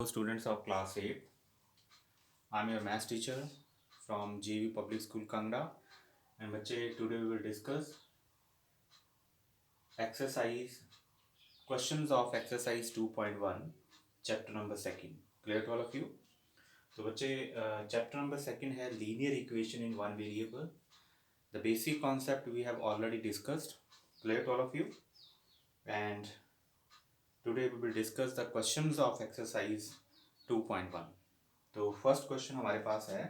Students of class 8, I'm your maths teacher from GV Public School Kangra, and बच्चे today we will discuss exercise questions of exercise 2.1 chapter number second. Clear to all of you? तो बच्चे chapter number second है linear equation in one variable. The basic concept we have already discussed. Clear to all of you? And today we will discuss the questions of exercise 2.1. तो first question हमारे पास है,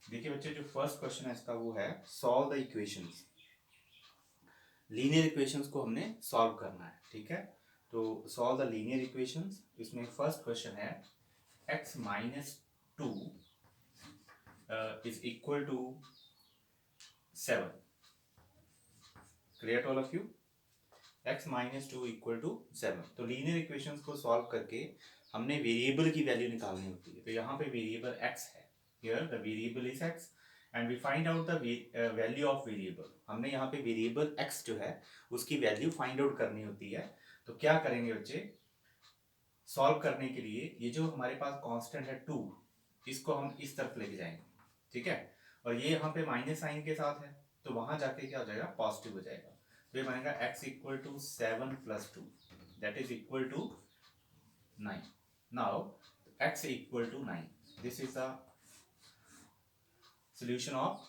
देखिए बच्चे, जो first question है इसका वो है solve the equations. Linear equations को हमने सॉल्व करना है, ठीक है। तो सॉल्व द लीनियर इक्वेशंस, इसमें फर्स्ट क्वेश्चन है x minus two is equal to 7। Clear to all of you? x minus two equal to 7। तो लीनियर इक्वेशंस को सॉल्व करके हमने वेरिएबल की वैल्यू निकालनी होती है। तो यहाँ पे वेरिएबल x है, here the variable is x and we find out the value of variable. हमने यहाँ पे वेरिएबल x जो है उसकी वैल्यू फाइंड आउट करनी होती है। तो क्या करेंगे बच्चे, सॉल्व करने के लिए ये जो हमारे पास कांस्टेंट है 2, इसको हम इस तरफ लेके जाएंगे, ठीक है। और ये यहाँ पे माइनस साइन के साथ है, तो वहां जाके क्या हो जाएगा, पॉजिटिव हो जाएगा। तो ये बनेगा x equal to 7 plus 2 that is equal to 9। Now x equal to 9, this is the solution of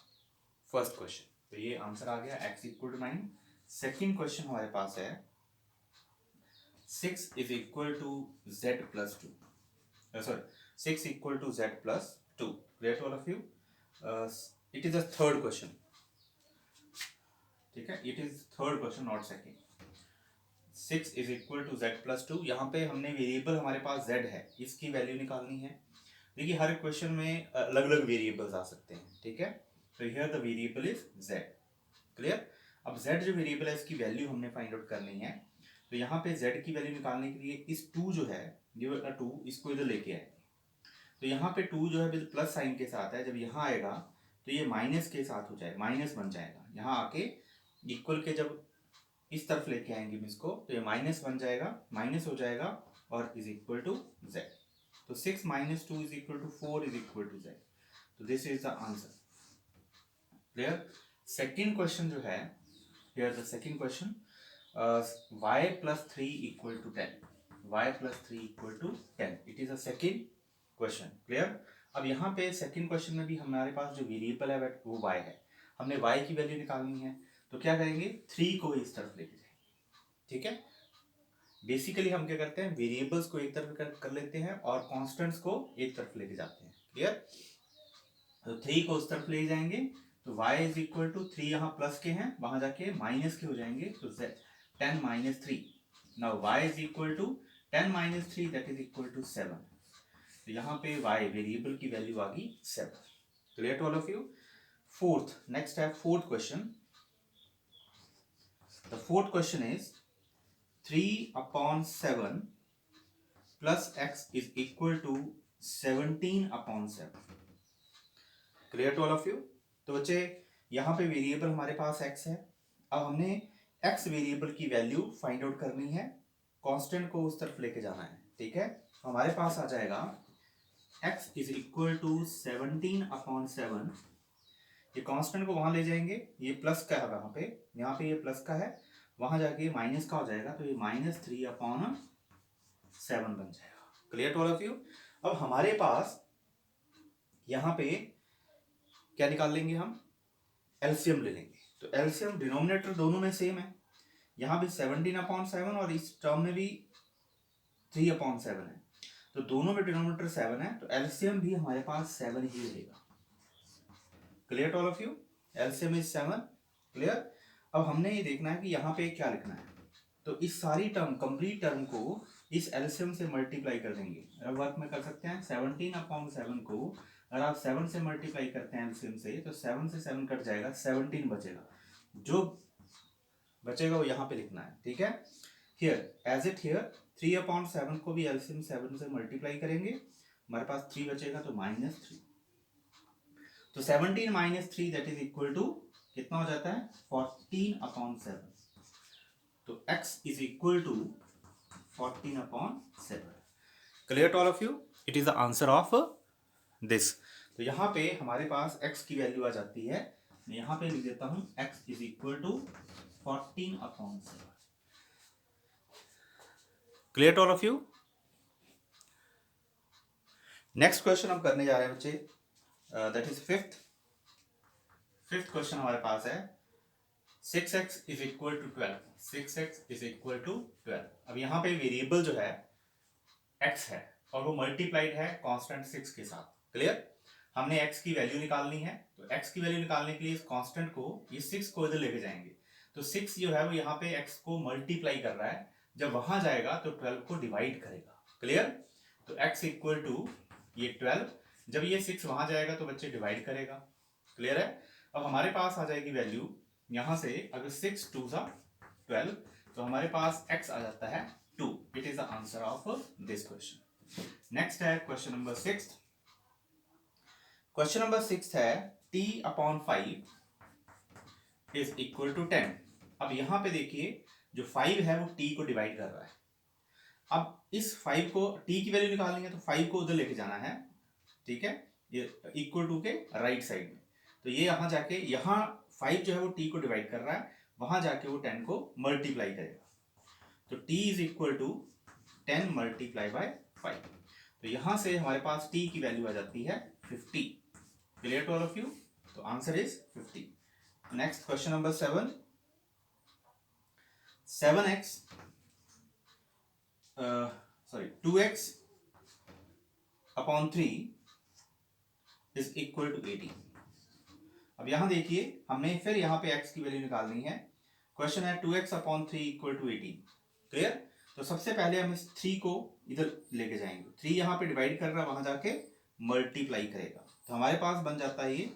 first question. तो ये आंसर आ गया, x equal to 9। Second question हमारे पास है 6 is equal to z plus 2, sorry 6 equal to z plus 2। Clear to all of you? It is the third question, ठीक है। It is third question, not second. 6 is equal to z plus 2। यहाँ पे हमने variable हमारे पास z है, इसकी value निकालनी है। देखिए हर क्वेश्चन में अलग अलग वेरिएबल्स आ सकते हैं, ठीक है। तो here the variable is z। Clear? अब z जो वेरिएबल है इसकी वैल्यू हमने फाइंड आउट करनी है। तो यहाँ पे z की वैल्यू निकालने के लिए इस 2 जो है, ये वाला 2, इसको इधर लेके आएंगे। तो यहाँ पे 2 जो है प्लस साइन के साथ है, जब यहाँ आएगा तो ये माइनस के साथ हो जाएगा, माइनस बन जाएगा। यहाँ आके इक्वल के जब इस तरफ लेके आएंगे हम इसको, तो ये माइनस बन जाएगा, माइनस हो जाएगा और इज इक्वल टू z। तो 6 minus 2 is equal to 4 is equal to z। तो this is the answer. Clear? Second question जो है, here the second question, y plus 3 equal to 10। y plus 3 equal to 10, it is a second question. Clear? अब यहाँ पे second question में भी हमारे पास जो वेरिएबल है वो y है, हमने y की वैल्यू निकालनी है। तो क्या करेंगे, 3 को इस तरफ लेके जाएंगे, ठीक है। बेसिकली हम क्या करते हैं, वेरिएबल्स को एक तरफ कर लेते हैं और कांस्टेंट्स को एक तरफ लेके जाते हैं। क्लियर? तो 3 को उस तरफ ले जाएंगे, तो y इज इक्वल टू 3, यहाँ प्लस के हैं, वहां जाके माइनस के हो जाएंगे, तो 10 minus 3। Now y is equal to 10 minus 3 that is equal to 7। तो यहाँ पे y वेरिएबल की वैल्यू आ गई 7। Clear to all of you? Fourth, next है fourth question. The fourth question is 3/7 plus x is equal to 17/7। Clear to all of you? तो बच्चे यहाँ पे वेरिएबल हमारे पास x है। अब हमने x वेरिएबल की वैल्यू फाइंड आउट करनी है, कांस्टेंट को उस तरफ लेके जाना है, ठीक है। हमारे पास आ जाएगा x इज इक्वल टू 17/7। ये कांस्टेंट को वहां ले जाएंगे, ये प्लस का है वहां पे, यहाँ पे ये प्लस का है, वहां जाके माइनस का हो जाएगा, तो ये -3/7 बन जाएगा। Clear to all of you? अब हमारे पास यहाँ पे क्या निकाल लेंगे, हम एलसीएम ले लेंगे। तो एलसीएम, डिनोमिनेटर दोनों में सेम है, यहाँ भी 17/7 और इस टर्म में भी 3/7 है, तो दोनों में डिनोमिनेटर 7 है, तो एलसीएम भी हमारे पास 7 ही रहेगा। Clear to all of you? LCM is 7। Clear? अब हमने ये देखना है कि यहाँ पे क्या लिखना है। तो इस सारी टर्म, कंप्लीट टर्म को इस एलसीएम से मल्टीप्लाई कर देंगे। वर्क में कर सकते हैं 17/7 को अगर आप 7 से मल्टीप्लाई करते हैं एलसीएम से, तो 7 से 7 कट जाएगा, 17 बचेगा। जो बचेगा वो यहाँ पे लिखना है, ठीक है। हियर एज इट हियर 3/7 को भी एलसीएम 7 से मल्टीप्लाई करेंगे, हमारे पास 3 बचेगा, तो -3। तो 17 minus 3 that is equal to कितना हो जाता है, 14/7। तो x is equal to 14/7। Clear to all of you? It is the answer of this. तो यहाँ पे हमारे पास x की वैल्यू आ जाती है, मैं यहाँ पे लिख देता हूँ x is equal to 14/7। Clear to all of you? Next question हम करने जा रहे हैं बच्चे, दैट इज फिफ्थ क्वेश्चन हमारे पास है 6x is equal to 12। 6x is equal to 12। अब यहाँ पे वेरिएबल जो है x है और वो मल्टीप्लाइड है कांस्टेंट 6 के साथ। क्लियर? हमने x की वैल्यू निकालनी है, तो x की वैल्यू निकालने के लिए इस कांस्टेंट को, ये 6 को इधर लेके जाएंगे, तो 6 जो है वो यहाँ पे x को मल्टीप्लाई कर रहा है, जब वहां जाएगा तो 12 को डिवाइड करेगा। क्लियर? तो x इक्वल टू ये 12, जब ये 6 वहां जाएगा तो बच्चे डिवाइड करेगा। क्लियर है? अब हमारे पास आ जाएगी वैल्यू यहां से, अगर 6 2 सा 12, तो हमारे पास x आ जाता है 2। It is the answer of this question. Next है क्वेश्चन नंबर 6। क्वेश्चन नंबर 6 है t/5 इज इक्वल टू 10। अब यहां पे देखिए जो 5 है वो t को डिवाइड कर रहा है। अब इस 5 को, t की वैल्यू निकालनी है तो 5 को उधर लेके जाना है, ठीक है, ये इक्वल टू के राइट साइड में। तो ये यहां जाके, यहां 5 जो है वो t को डिवाइड कर रहा है, वहां जाके वो 10 को मल्टीप्लाई करेगा। तो t is equal to 10 multiply by 5। तो यहां से हमारे पास t की वैल्यू आ जाती है 50। Clear to all of you? तो answer is 50। Next question number 7। 2x upon 3 is equal to 18। अब यहां देखिए हमने फिर यहां पे x की वैल्यू निकालनी है। क्वेश्चन है 2x upon 3 equal to 18। Clear? तो सबसे पहले हम इस 3 को इधर लेके जाएंगे, 3 यहां पे डिवाइड कर रहा है, वहां जाके मल्टीप्लाई करेगा। तो हमारे पास बन जाता है ये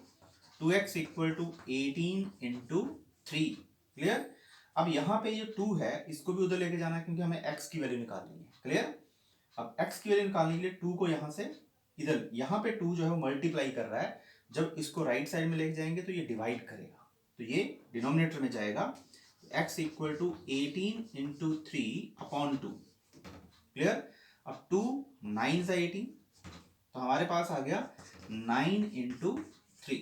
2x equal to 18 into 3। Clear? अब यहाँ पे ये 2 है, इसको भी उधर लेके जाना है क्योंकि हमें x की वैल्यू निकालनी है। क्लियर? अब x की वैल्यू निकालने के लिए 2 को यहाँ से इधर, यहाँ पे 2 जो है वो मल्टीप्लाई कर रहा है, जब इसको राइट साइड में लेके जाएंगे तो ये डिवाइड करेगा, तो ये डिनोमिनेटर में जाएगा। x equal to 18 into 3 upon 2। Clear? अब 2 9 सा 18, तो हमारे पास आ गया 9 इंटू 3।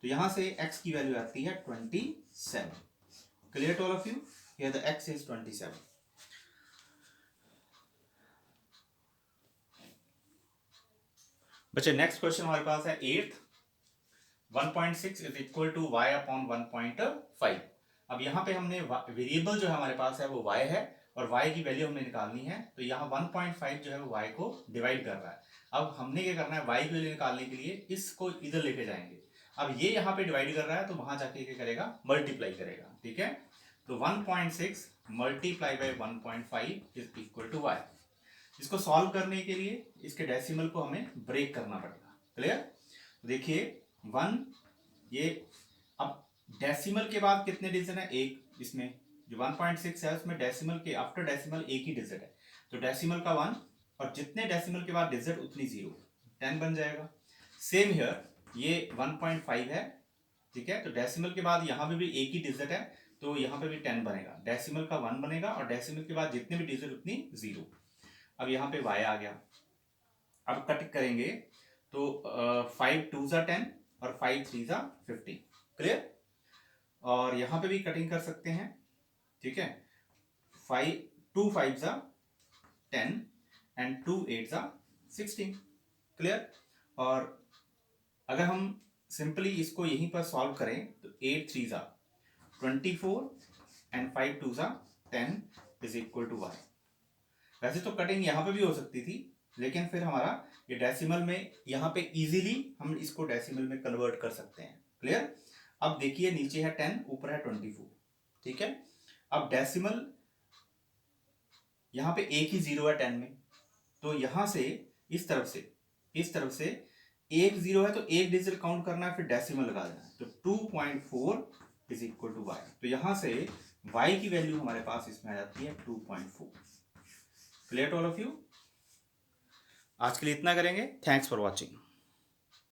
तो यहां से x की वैल्यू आती है 27। Clear to all of you? Here the x is 27। बच्चे नेक्स्ट क्वेश्चन हमारे पास है 8th। 1.6 is equal to y upon 1.5। अब यहाँ पे हमने वेरिएबल जो है हमारे पास है वो y है और y की वैल्यू हमने निकालनी है, तो यहाँ 1.5 जो है वो y को डिवाइड कर रहा है। अब हमने क्या करना है, y की वैल्यू निकालने के लिए इसको इधर लेके जाएंगे। अब ये यहाँ पे डिवाइड कर रहा है तो वहां जाके क्या करेगा, मल्टीप्लाई करेगा। ठीक है? तो 1.6 multiply by 1.5 is equal to y। इसको सॉल्व करने के लिए इसके डेसिमल को हमें ब्रेक करना पड़ेगा। क्लियर? देखिए 1, ये अब डेसिमल के बाद कितने डिजिट है, एक। इसमें जो 1.6 है उसमें डेसिमल के आफ्टर डेसिमल एक ही डिजिट है, तो डेसिमल का 1 और जितने डेसिमल के बाद डिजिट उतनी 0, 10 बन जाएगा। सेम हियर ये 1.5 है, ठीक है, तो डेसिमल के बाद यहाँ पे भी एक ही डिजिट है, तो यहाँ पे भी 10 बनेगा। डेसिमल का 1 बनेगा और डेसिमल के बाद जितने भी डिजिट उतनी 0। अब यहाँ पे y आ गया। अब कट करेंगे तो 5 2 सा 10 और 5 3 सा 15। क्लियर? और यहाँ पे भी कटिंग कर सकते हैं, ठीक है। 2 5 सा 10 एंड 2 8 सा 16। क्लियर? और अगर हम सिंपली इसको यहीं पर सॉल्व करें तो 8 3 सा 24 एंड 5 2 सा 10 इज इक्वल टू y। वैसे तो कटिंग यहाँ पे भी हो सकती थी, लेकिन फिर हमारा ये डेसिमल में यहाँ पे इजीली हम इसको डेसिमल में कन्वर्ट कर सकते हैं। क्लियर? अब देखिए नीचे है 10, ऊपर है 24। ठीक है? अब डेसिमल यहाँ पे एक ही 0 है 10 में, तो यहां से इस तरफ से एक 0 है तो एक डिजिट काउंट करना है, फिर डेसिमल लगा देना है, तो 2.4 इज इक्वल टू y। तो यहां से y की वैल्यू हमारे पास इसमें आ जाती है 2.4। Clear to all of you? आज के लिए इतना करेंगे। Thanks for watching.